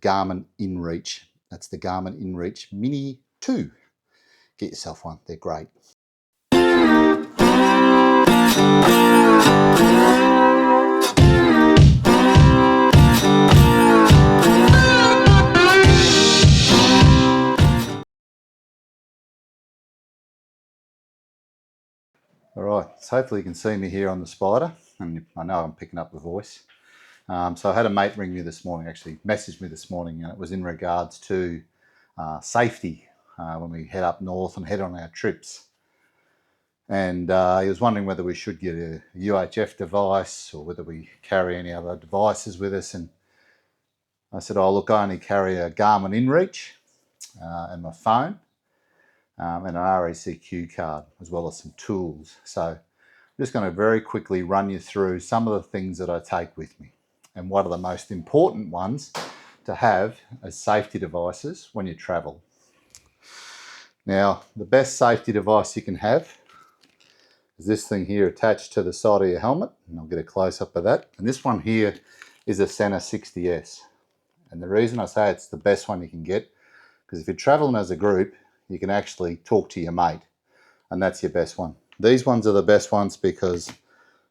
Garmin InReach. That's the Garmin InReach Mini 2. Get yourself one, they're great. All right, so hopefully you can see me here on the Spyder, and I know I'm picking up the voice. So I had a mate ring me this morning, actually messaged me this morning, and it was in regards to safety when we head up north and head on our trips. And he was wondering whether we should get a UHF device or whether we carry any other devices with us. And I said, oh, look, I only carry a Garmin InReach and my phone and an RACQ card, as well as some tools. So I'm just going to very quickly run you through some of the things that I take with me and what are the most important ones to have as safety devices when you travel. Now, the best safety device you can have is this thing here attached to the side of your helmet, and I'll get a close-up of that. And this one here is a Sena 60S. And the reason I say it's the best one you can get, because if you're traveling as a group, you can actually talk to your mate, and that's your best one. These ones are the best ones because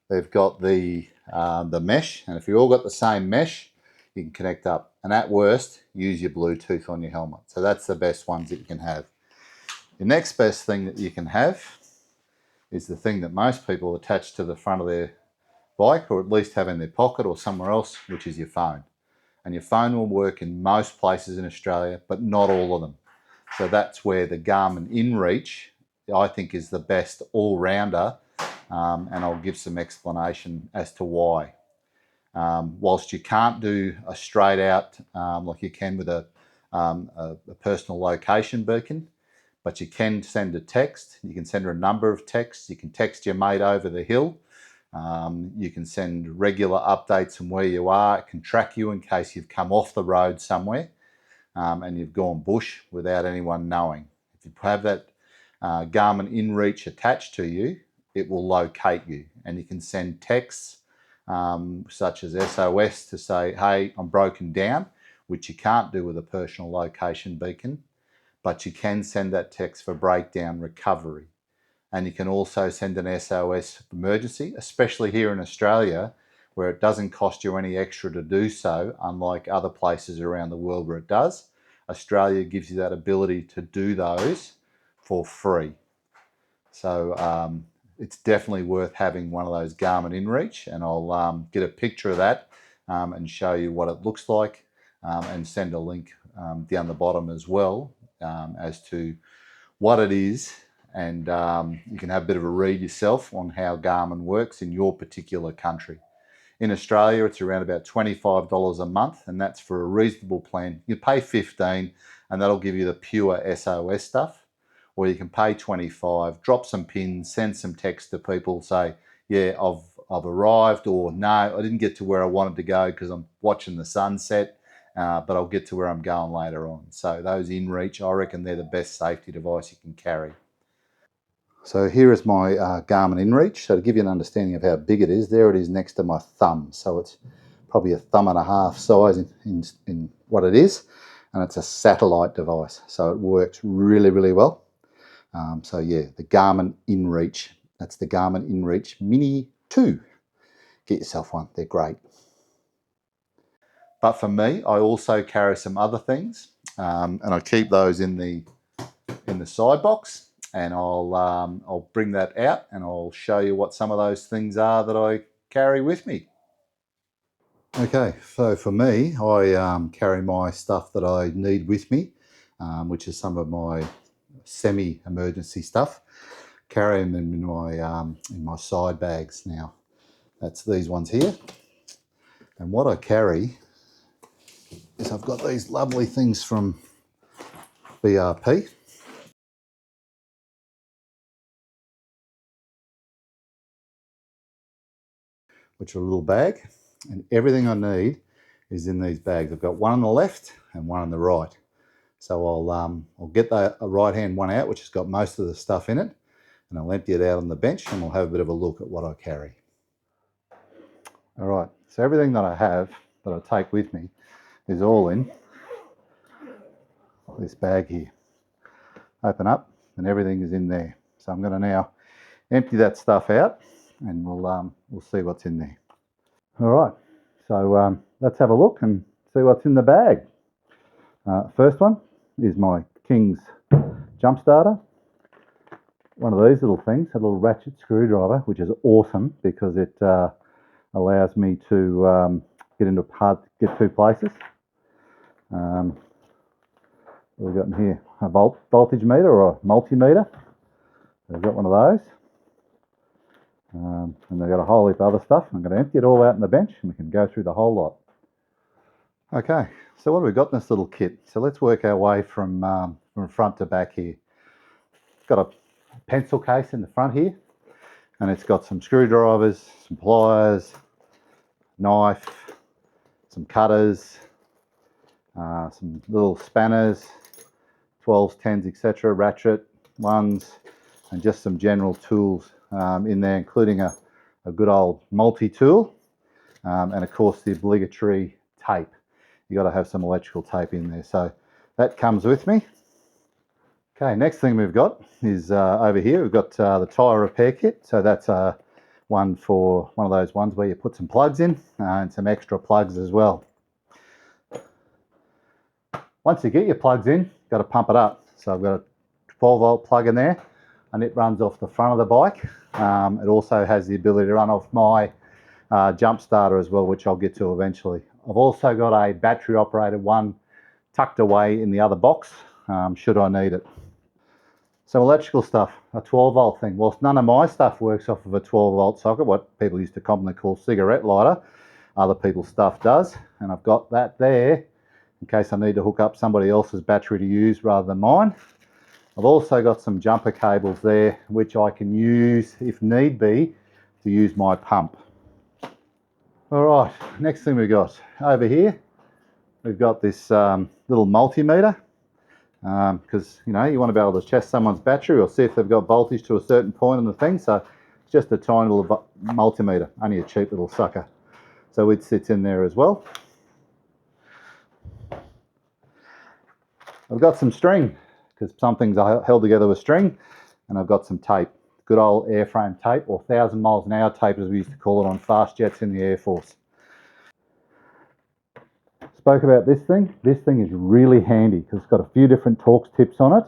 they've got the mesh, and if you all got the same mesh, you can connect up. And at worst, use your Bluetooth on your helmet. So that's the best ones that you can have. The next best thing that you can have is the thing that most people attach to the front of their bike, or at least have in their pocket or somewhere else, which is your phone. And your phone will work in most places in Australia, but not all of them. So that's where the Garmin InReach, I think, is the best all-rounder, and I'll give some explanation as to why. Whilst you can't do a straight out like you can with a personal location beacon, but you can send a text. You can send her a number of texts. You can text your mate over the hill. You can send regular updates on where you are. It can track you in case you've come off the road somewhere and you've gone bush without anyone knowing. If you have that Garmin InReach attached to you, it will locate you, and you can send texts such as SOS to say, hey, I'm broken down, which you can't do with a personal location beacon, but you can send that text for breakdown recovery. And you can also send an SOS emergency, especially here in Australia, where it doesn't cost you any extra to do so, unlike other places around the world where it does. Australia gives you that ability to do those for free. So it's definitely worth having one of those Garmin InReach, and I'll get a picture of that and show you what it looks like and send a link down the bottom as well as to what it is, and you can have a bit of a read yourself on how Garmin works in your particular country. In Australia, it's around about $25 a month, and that's for a reasonable plan. You pay $15 and that'll give you the pure SOS stuff, or you can pay $25, drop some pins, send some text to people, say, yeah, I've arrived, or no, I didn't get to where I wanted to go because I'm watching the sunset, but I'll get to where I'm going later on. So those InReach, I reckon they're the best safety device you can carry. So here is my Garmin InReach. So to give you an understanding of how big it is, there it is next to my thumb. So it's probably a thumb and a half size in what it is, and it's a satellite device. So it works really, really well. So yeah, the Garmin InReach. That's the Garmin InReach Mini 2. Get yourself one, they're great. But for me, I also carry some other things, and I keep those in the side box, and I'll bring that out and I'll show you what some of those things are that I carry with me. Okay, so for me, I carry my stuff that I need with me, which is some of my semi-emergency stuff. Carry them in my side bags now. That's these ones here. And what I carry is I've got these lovely things from BRP. Which are a little bag, and everything I need is in these bags. I've got one on the left and one on the right. So I'll get the right hand one out, which has got most of the stuff in it, and I'll empty it out on the bench, and we'll have a bit of a look at what I carry. All right, so everything that I have, that I take with me, is all in this bag here. Open up and everything is in there. So I'm going to now empty that stuff out and we'll see what's in there. All right, so let's have a look and see what's in the bag. First one is my King's jump starter. One of these little things, a little ratchet screwdriver, which is awesome because it allows me to get two places. What have we got in here? A voltage meter or a multimeter. I've got one of those. And they've got a whole heap of other stuff. I'm going to empty it all out on the bench and we can go through the whole lot. Okay, so what have we got in this little kit? So let's work our way from front to back here. It's got a pencil case in the front here, and it's got some screwdrivers, some pliers, knife, some cutters, some little spanners, 12s, 10s, etc., ratchet ones, and just some general tools in there, including a good old multi-tool, and of course the obligatory tape. You got to have some electrical tape in there, so that comes with me. Okay, next thing we've got is over here. We've got the tyre repair kit. So that's one of those ones where you put some plugs in and some extra plugs as well. Once you get your plugs in, you've got to pump it up. So I've got a 12-volt plug in there, and it runs off the front of the bike. It also has the ability to run off my jump starter as well, which I'll get to eventually. I've also got a battery operated one tucked away in the other box, should I need it. So electrical stuff, a 12-volt thing. Whilst none of my stuff works off of a 12-volt socket, what people used to commonly call cigarette lighter, other people's stuff does. And I've got that there in case I need to hook up somebody else's battery to use rather than mine. I've also got some jumper cables there, which I can use, if need be, to use my pump. All right, next thing we've got over here, we've got this little multimeter, because you want to be able to test someone's battery or see if they've got voltage to a certain point on the thing. So it's just a tiny little multimeter, only a cheap little sucker. So it sits in there as well. I've got some string, because some things are held together with string, and I've got some tape, good old airframe tape, or 1,000 miles an hour tape as we used to call it on fast jets in the Air Force. Spoke about this thing. This thing is really handy because it's got a few different Torx tips on it,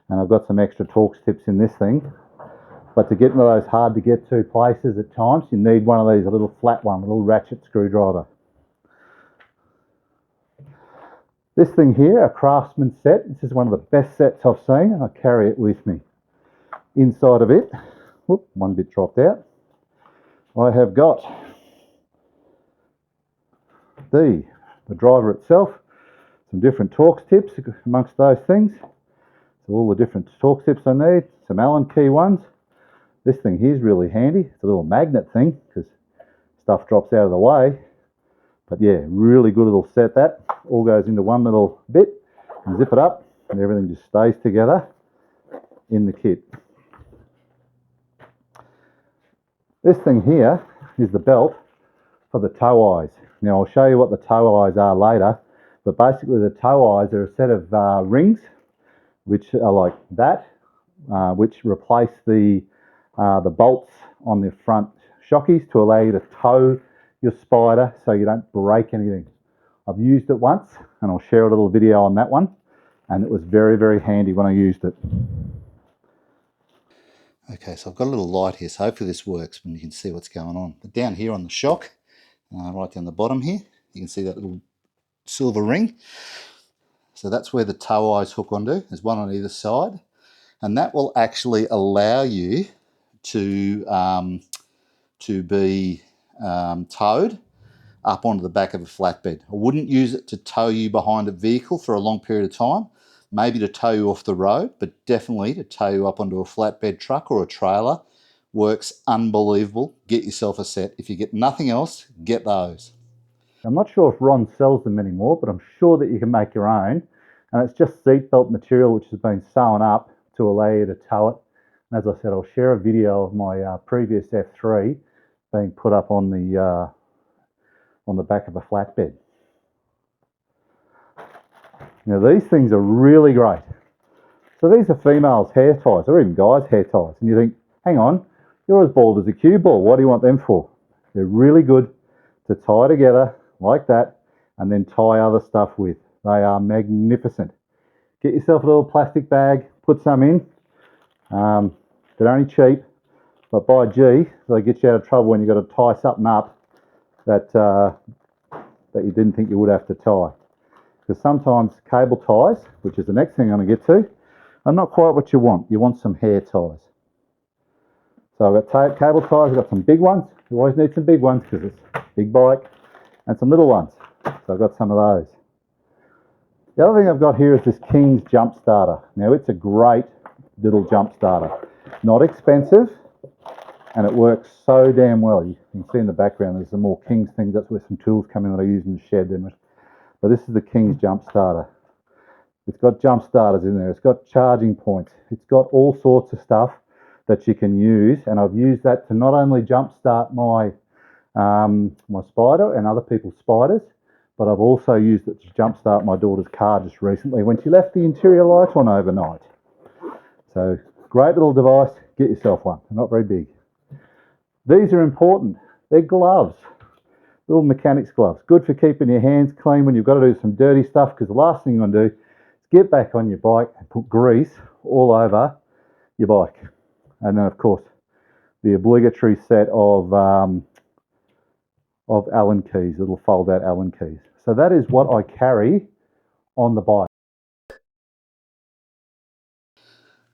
and I've got some extra Torx tips in this thing. But to get into those hard to get to places at times, you need one of these, a little flat one, a little ratchet screwdriver. This thing here, a Craftsman set. This is one of the best sets I've seen, and I carry it with me. Inside of it, whoop, one bit dropped out. I have got the driver itself, some different Torx tips amongst those things. So all the different Torx tips I need, some Allen key ones. This thing here is really handy. It's a little magnet thing because stuff drops out of the way. But yeah, really good little set. That all goes into one little bit and zip it up and everything just stays together in the kit. This thing here is the belt for the tow eyes. Now I'll show you what the tow eyes are later, but basically the tow eyes are a set of rings which are like that, which replace the bolts on the front shockeys to allow you to tow your Spyder so you don't break anything. I've used it once and I'll share a little video on that one, and it was very, very handy when I used it. Okay, so I've got a little light here, so hopefully this works and you can see what's going on. But down here on the shock, right down the bottom here, you can see that little silver ring. So that's where the tow eyes hook onto. There's one on either side, and that will actually allow you to be towed up onto the back of a flatbed. I wouldn't use it to tow you behind a vehicle for a long period of time, maybe to tow you off the road, but definitely to tow you up onto a flatbed truck or a trailer. Works unbelievable. Get yourself a set. If you get nothing else, get those. I'm not sure if Ron sells them anymore, but I'm sure that you can make your own. And it's just seatbelt material which has been sewn up to allow you to tow it. And as I said, I'll share a video of my previous F3 being put up on the back of a flatbed. Now these things are really great. So these are females' hair ties, or even guys' hair ties. And you think, hang on, you're as bald as a cue ball. What do you want them for? They're really good to tie together like that and then tie other stuff with. They are magnificent. Get yourself a little plastic bag, put some in. They're only cheap, but by gee, they get you out of trouble when you've got to tie something up that you didn't think you would have to tie. Because sometimes cable ties, which is the next thing I'm going to get to, are not quite what you want. You want some hair ties. So I've got cable ties, I've got some big ones. You always need some big ones because it's a big bike, and some little ones. So I've got some of those. The other thing I've got here is this King's jump starter. Now it's a great little jump starter. Not expensive, and it works so damn well. You can see in the background there's some more King's things. That's where some tools come in that I use in the shed. But this is the King's jump starter. It's got jump starters in there. It's got charging points. It's got all sorts of stuff that you can use, and I've used that to not only jump start my my Spyder and other people's Spyders, but I've also used it to jump start my daughter's car just recently when she left the interior light on overnight. So great little device. Get yourself one. They're not very big. These are important. They're gloves. Little mechanics gloves. Good for keeping your hands clean when you've got to do some dirty stuff, because the last thing you want to do is get back on your bike and put grease all over your bike. And then of course the obligatory set of Allen keys, little fold out Allen keys. So that is what I carry on the bike.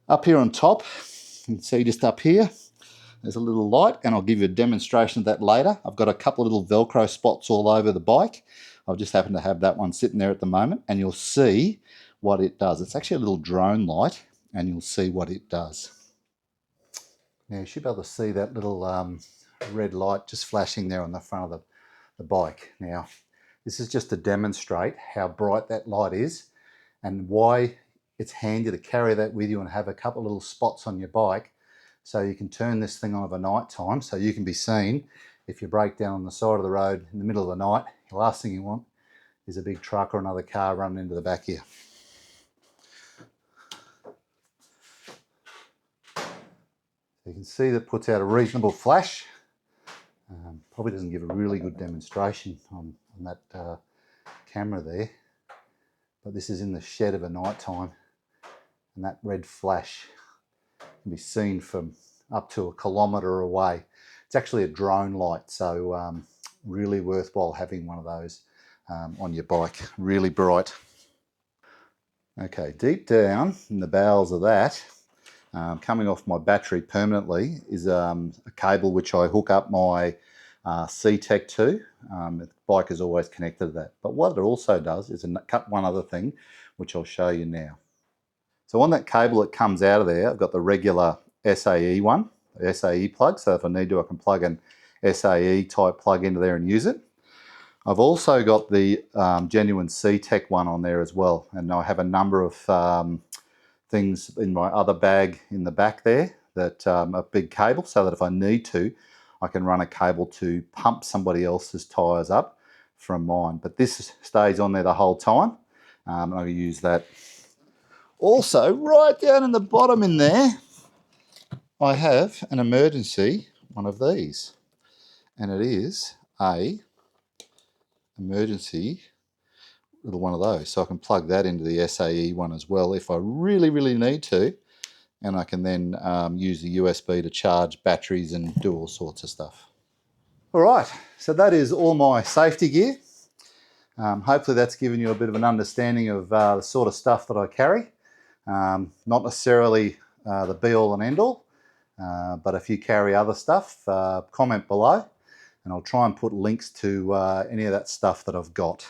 Up here on top, you can see just up here, there's a little light, and I'll give you a demonstration of that later. I've got a couple of little Velcro spots all over the bike. I've just happened to have that one sitting there at the moment, and you'll see what it does. It's actually a little drone light, and you'll see what it does. Now you should be able to see that little red light just flashing there on the front of the bike. Now, this is just to demonstrate how bright that light is and why it's handy to carry that with you and have a couple of little spots on your bike so you can turn this thing on at night time so you can be seen. If you break down on the side of the road in the middle of the night, the last thing you want is a big truck or another car running into the back here. So you can see that puts out a reasonable flash. Probably doesn't give a really good demonstration on that camera there, but this is in the shed of a night time, and that red flash can be seen from up to 1 kilometre away. It's actually a drone light, so really worthwhile having one of those on your bike. Really bright. Okay, deep down in the bowels of that, coming off my battery permanently, is a cable which I hook up my C-Tech to. The bike is always connected to that. But what it also does is cut one other thing, which I'll show you now. So on that cable that comes out of there, I've got the regular SAE one, the SAE plug. So if I need to, I can plug an SAE type plug into there and use it. I've also got the genuine C-Tech one on there as well. And I have a number of things in my other bag in the back there that a big cable, so that if I need to, I can run a cable to pump somebody else's tyres up from mine. But this stays on there the whole time, and I use that. Also, right down in the bottom in there, I have an emergency one of these, and it is a emergency little one of those. So I can plug that into the SAE one as well if I really, really need to, and I can then use the USB to charge batteries and do all sorts of stuff. All right, so that is all my safety gear. Hopefully that's given you a bit of an understanding of the sort of stuff that I carry. Not necessarily the be-all and end-all, but if you carry other stuff, comment below, and I'll try and put links to any of that stuff that I've got.